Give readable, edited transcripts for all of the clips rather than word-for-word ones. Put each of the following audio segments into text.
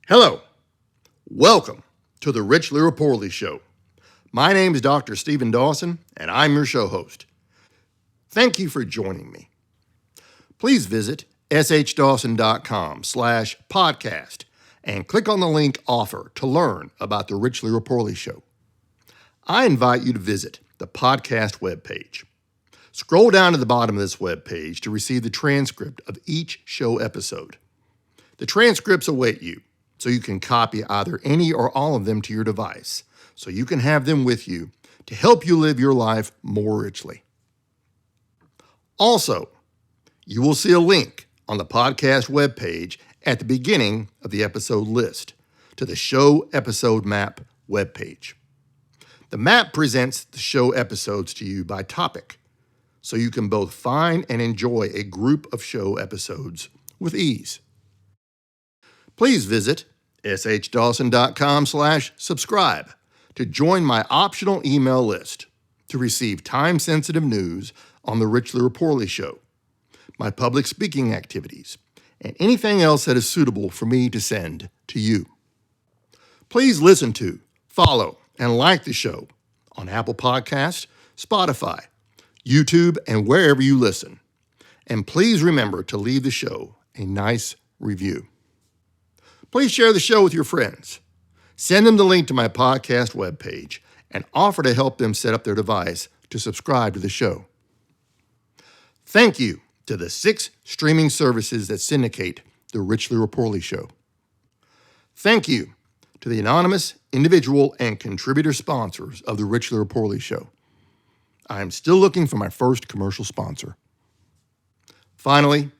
Hello, welcome to the Richly or Poorly Show. My name is Dr. Stephen Dawson, and I'm your show host. Thank you for joining me. Please visit shdawson.com/podcast and click on the link Offer to learn about the Richly or Poorly Show. I invite you to visit the podcast webpage. Scroll down to the bottom of this webpage to receive the transcript of each show episode. The transcripts await you, so you can copy either any or all of them to your device, so you can have them with you to help you live your life more richly. Also, you will see a link on the podcast webpage at the beginning of the episode list to the Show Episode Map webpage. The map presents the show episodes to you by topic, so you can both find and enjoy a group of show episodes with ease. Please visit shdawson.com/subscribe to join my optional email list to receive time-sensitive news on the Richly or Poorly Show, my public speaking activities, and anything else that is suitable for me to send to you. Please listen to, follow, and like the show on Apple Podcasts, Spotify, YouTube, and wherever you listen. And please remember to leave the show a nice review. Please share the show with your friends. Send them the link to my podcast webpage and offer to help them set up their device to subscribe to the show. Thank you to the 6 streaming services that syndicate the Richly or Poorly Show. Thank you to the anonymous, individual, and contributor sponsors of the Richly or Poorly Show. I am still looking for my first commercial sponsor. Finally,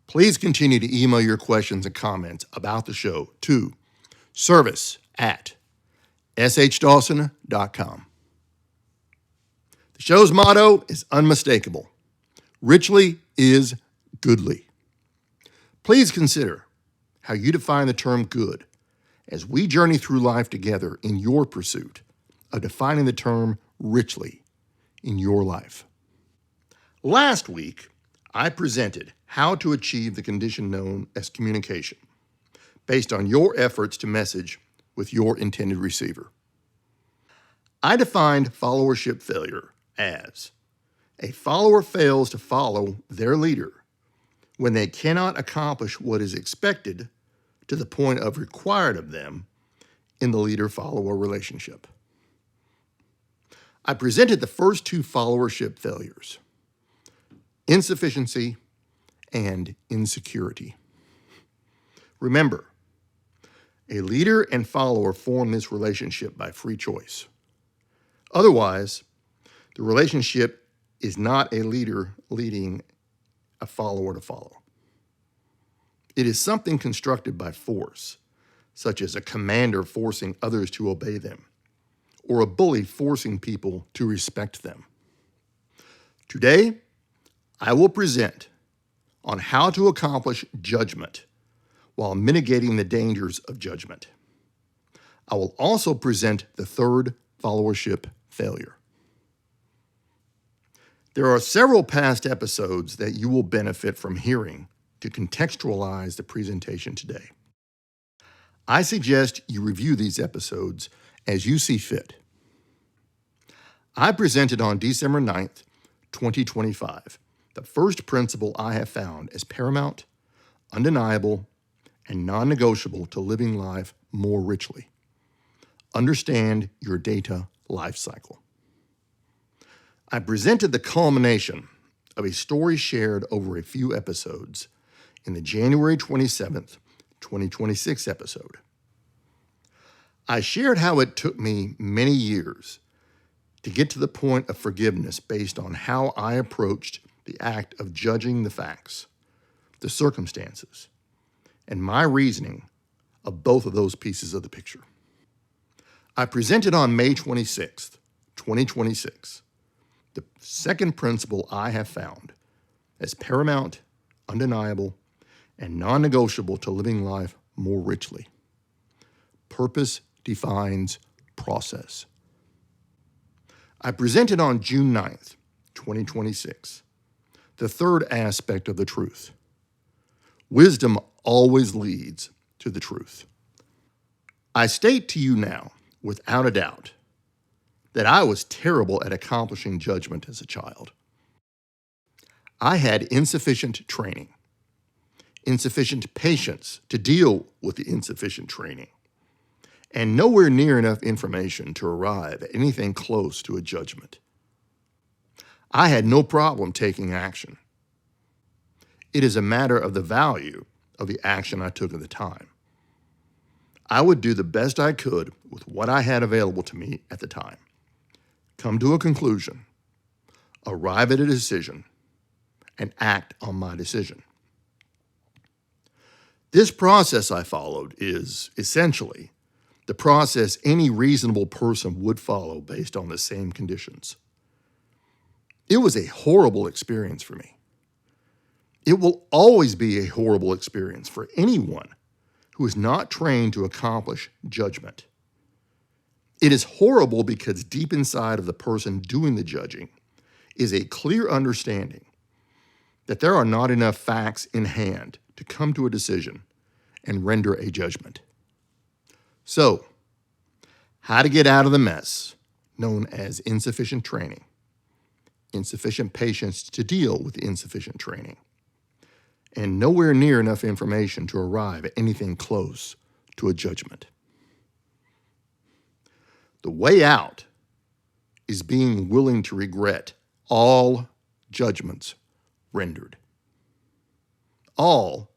please continue to email your questions and comments about the show to service@shdawson.com. The show's motto is unmistakable. Richly is goodly. Please consider how you define the term good as we journey through life together in your pursuit of defining the term richly in your life. Last week, I presented how to achieve the condition known as communication based on your efforts to message with your intended receiver. I defined followership failure as a follower fails to follow their leader when they cannot accomplish what is expected to the point of required of them in the leader-follower relationship. I presented the first 2 followership failures: insufficiency and insecurity. Remember, a leader and follower form this relationship by free choice. Otherwise, the relationship is not a leader leading a follower to follow. It is something constructed by force, such as a commander forcing others to obey them, or a bully forcing people to respect them. Today, I will present on how to accomplish judgment while mitigating the dangers of judgment. I will also present the 3rd followership failure. There are several past episodes that you will benefit from hearing to contextualize the presentation today. I suggest you review these episodes as you see fit. I presented on December 9th, 2025, the first principle I have found as paramount, undeniable, and non-negotiable to living life more richly. Understand your data life cycle. I presented the culmination of a story shared over a few episodes in the January 27th, 2026 episode. I shared how it took me many years to get to the point of forgiveness based on how I approached the act of judging the facts, the circumstances, and my reasoning of both of those pieces of the picture. I presented on May 26th, 2026, the second principle I have found as paramount, undeniable, and non-negotiable to living life more richly. Purpose defines process. I presented on June 9th, 2026, the third aspect of the truth. Wisdom always leads to the truth. I state to you now, without a doubt, that I was terrible at accomplishing judgment as a child. I had insufficient training, insufficient patience to deal with the insufficient training, and nowhere near enough information to arrive at anything close to a judgment. I had no problem taking action. It is a matter of the value of the action I took at the time. I would do the best I could with what I had available to me at the time, come to a conclusion, arrive at a decision, and act on my decision. This process I followed is essentially the process any reasonable person would follow based on the same conditions. It was a horrible experience for me. It will always be a horrible experience for anyone who is not trained to accomplish judgment. It is horrible because deep inside of the person doing the judging is a clear understanding that there are not enough facts in hand to come to a decision and render a judgment. So, how to get out of the mess known as insufficient training, insufficient patience to deal with insufficient training, and nowhere near enough information to arrive at anything close to a judgment. The way out is being willing to regret all judgments rendered. All,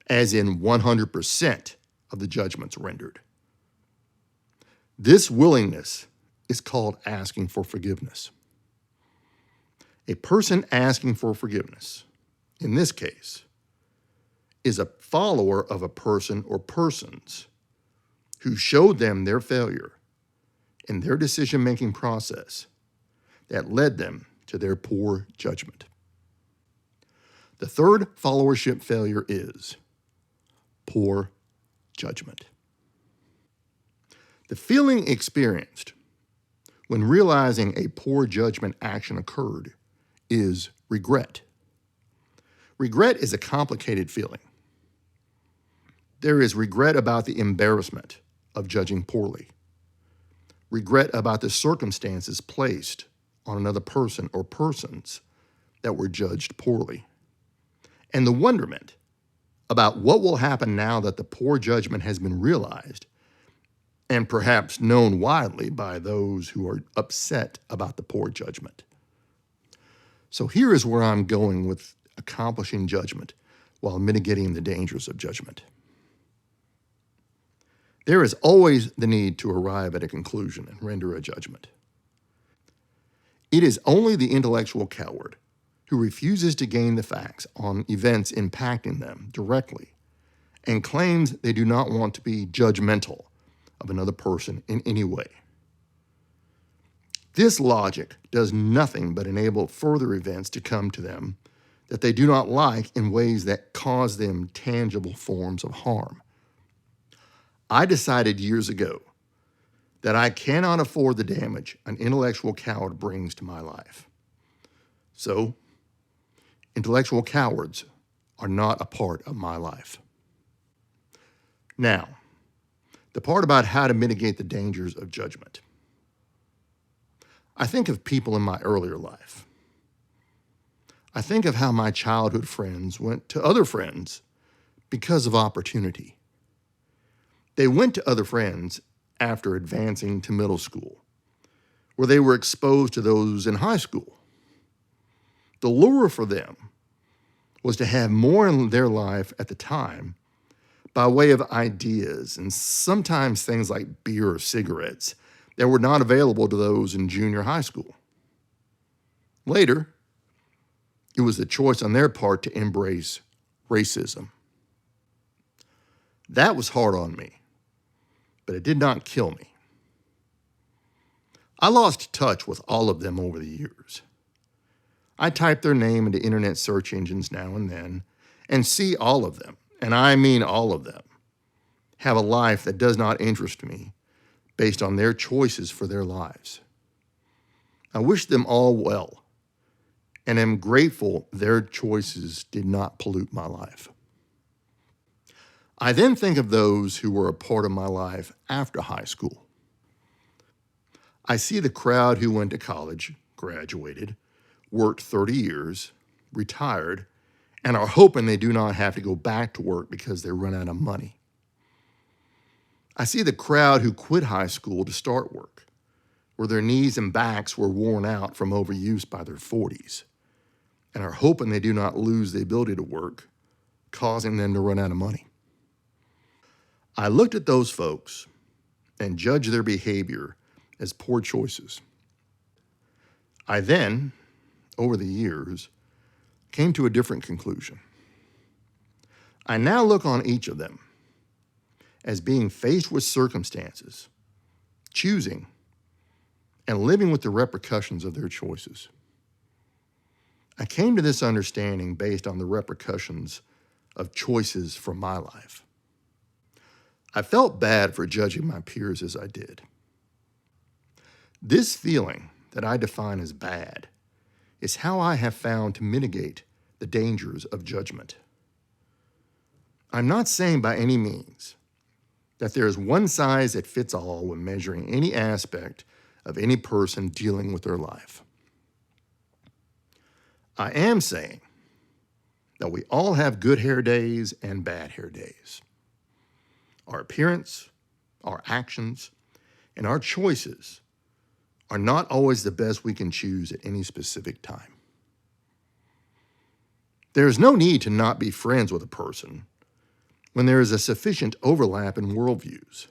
as in 100% of the judgments rendered. This willingness is called asking for forgiveness. A person asking for forgiveness, in this case, is a follower of a person or persons who showed them their failure in their decision-making process that led them to their poor judgment. The third followership failure is poor judgment. The feeling experienced when realizing a poor judgment action occurred is regret. Regret is a complicated feeling. There is regret about the embarrassment of judging poorly, regret about the circumstances placed on another person or persons that were judged poorly, and the wonderment about what will happen now that the poor judgment has been realized and perhaps known widely by those who are upset about the poor judgment. So here is where I'm going with accomplishing judgment while mitigating the dangers of judgment. There is always the need to arrive at a conclusion and render a judgment. It is only the intellectual coward who refuses to gain the facts on events impacting them directly and claims they do not want to be judgmental of another person in any way. This logic does nothing but enable further events to come to them that they do not like in ways that cause them tangible forms of harm. I decided years ago that I cannot afford the damage an intellectual coward brings to my life. So, intellectual cowards are not a part of my life. Now, the part about how to mitigate the dangers of judgment. I think of people in my earlier life. I think of how my childhood friends went to other friends because of opportunity. They went to other friends after advancing to middle school, where they were exposed to those in high school. The lure for them was to have more in their life at the time by way of ideas and sometimes things like beer or cigarettes that were not available to those in junior high school. Later, it was the choice on their part to embrace racism. That was hard on me, but it did not kill me. I lost touch with all of them over the years. I type their name into internet search engines now and then and see all of them, and I mean all of them, have a life that does not interest me based on their choices for their lives. I wish them all well and am grateful their choices did not pollute my life. I then think of those who were a part of my life after high school. I see the crowd who went to college, graduated, worked 30 years, retired, and are hoping they do not have to go back to work because they run out of money. I see the crowd who quit high school to start work, where their knees and backs were worn out from overuse by their 40s, and are hoping they do not lose the ability to work, causing them to run out of money. I looked at those folks and judged their behavior as poor choices. I then, over the years, came to a different conclusion. I now look on each of them as being faced with circumstances, choosing, and living with the repercussions of their choices. I came to this understanding based on the repercussions of choices from my life. I felt bad for judging my peers as I did. This feeling that I define as bad is how I have found to mitigate the dangers of judgment. I'm not saying by any means that there is one size that fits all when measuring any aspect of any person dealing with their life. I am saying that we all have good hair days and bad hair days. Our appearance, our actions, and our choices are not always the best we can choose at any specific time. There is no need to not be friends with a person when there is a sufficient overlap in worldviews,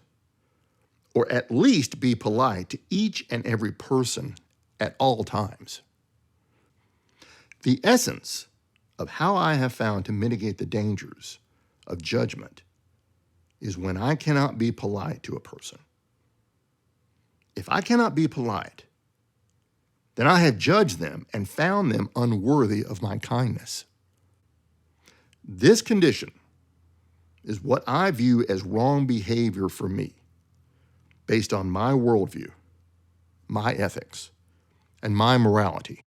or at least be polite to each and every person at all times. The essence of how I have found to mitigate the dangers of judgment is when I cannot be polite to a person. If I cannot be polite, then I have judged them and found them unworthy of my kindness. This condition is what I view as wrong behavior for me, based on my worldview, my ethics, and my morality.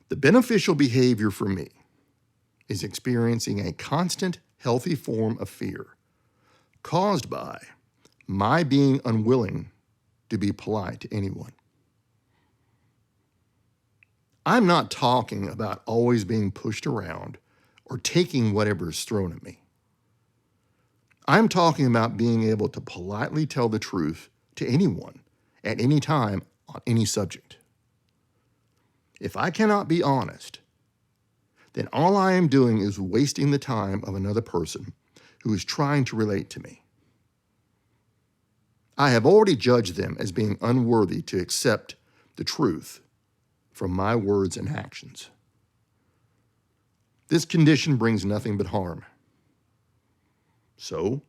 The beneficial behavior for me is experiencing a constant, healthy form of fear caused by my being unwilling to be polite to anyone. I'm not talking about always being pushed around or taking whatever is thrown at me. I'm talking about being able to politely tell the truth to anyone at any time on any subject. If I cannot be honest, then all I am doing is wasting the time of another person who is trying to relate to me. I have already judged them as being unworthy to accept the truth from my words and actions. This condition brings nothing but harm. So,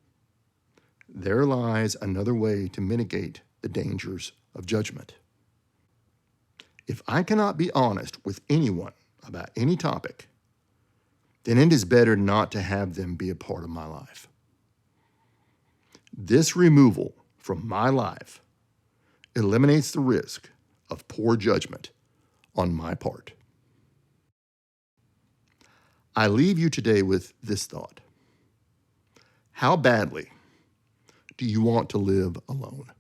there lies another way to mitigate the dangers of judgment. If I cannot be honest with anyone about any topic, then it is better not to have them be a part of my life. This removal from my life eliminates the risk of poor judgment on my part. I leave you today with this thought. How badly do you want to live alone?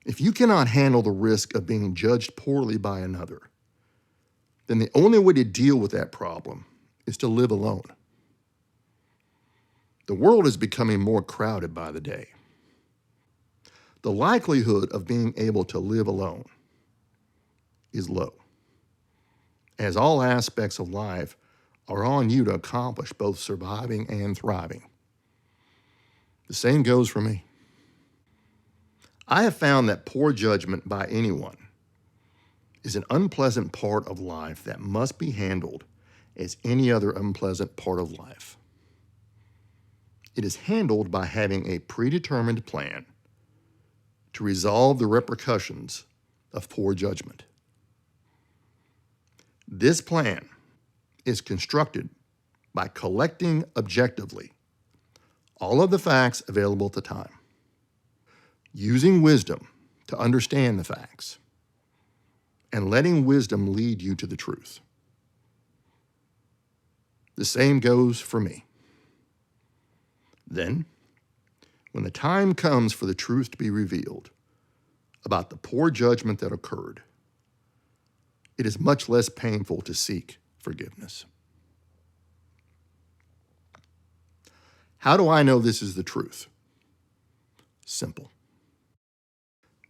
If you cannot handle the risk of being judged poorly by another, then the only way to deal with that problem is to live alone. The world is becoming more crowded by the day. The likelihood of being able to live alone is low, as all aspects of life are on you to accomplish both surviving and thriving. The same goes for me. I have found that poor judgment by anyone is an unpleasant part of life that must be handled as any other unpleasant part of life. It is handled by having a predetermined plan to resolve the repercussions of poor judgment. This plan is constructed by collecting objectively all of the facts available at the time, using wisdom to understand the facts, and letting wisdom lead you to the truth. The same goes for me. Then, when the time comes for the truth to be revealed about the poor judgment that occurred, it is much less painful to seek forgiveness. How do I know this is the truth? Simple.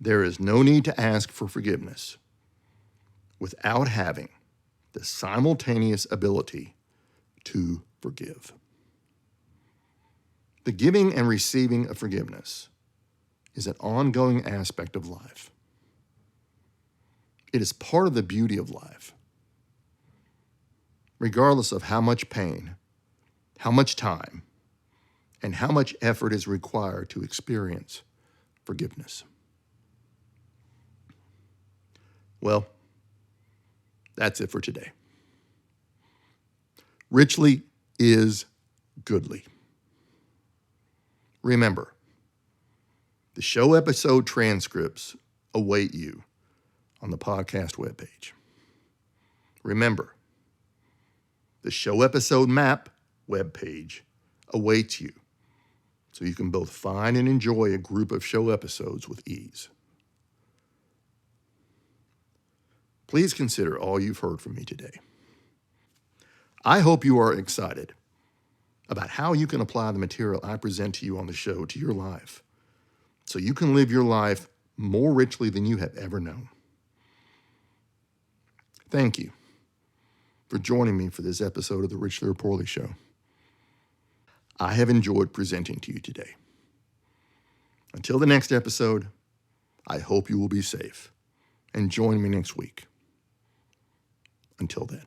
There is no need to ask for forgiveness without having the simultaneous ability to forgive. The giving and receiving of forgiveness is an ongoing aspect of life. It is part of the beauty of life. Regardless of how much pain, how much time, and how much effort is required to experience forgiveness. Well, that's it for today. Richly is goodly. Remember, the show episode transcripts await you on the podcast webpage. Remember, the show episode map webpage awaits you, so you can both find and enjoy a group of show episodes with ease. Please consider all you've heard from me today. I hope you are excited about how you can apply the material I present to you on the show to your life, so you can live your life more richly than you have ever known. Thank you for joining me for this episode of the Richly or Poorly Show. I have enjoyed presenting to you today. Until the next episode, I hope you will be safe and join me next week. Until then.